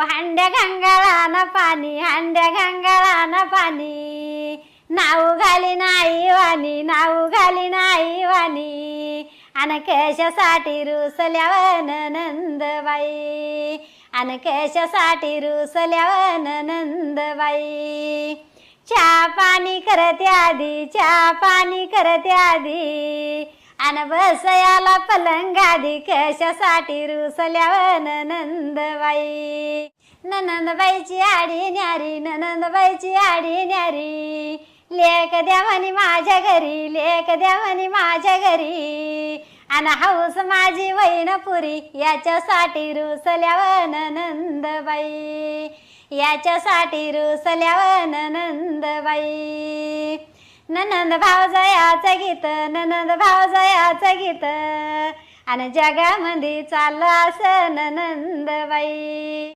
हांड्या घांगाळानं पाणी, हांड्या घांगाळानं पाणी, नाव घाली नाही वाणी, नाव घाली नाही वाणी, अन कशासाठी रुसल्यावन नंदबाई, अन कशासाठी रुसल्यावन नंदबाई. चहा पाणी करते आधी, चहा पाणी करते आधी, अन बसयाला पलंगादी, कशासाठी रुसल्यावन नंदबाई. ननंदबाईची आडी न्यारी, ननंदबाईची आडी न्यारी, लेक द्या म्हणी माझ्या घरी, लेक द्या म्हणी माझ्या घरी, अन हौस माझी वैनपुरी, याच्यासाठी रुसल्यावन नंदबाई, याच्यासाठी रुसल्यावन नंदबाई. ननंद भावजयाचं गीत, ननंद भावजयाचं गीत, अन जगामध्ये चाललं असं नंदबाई.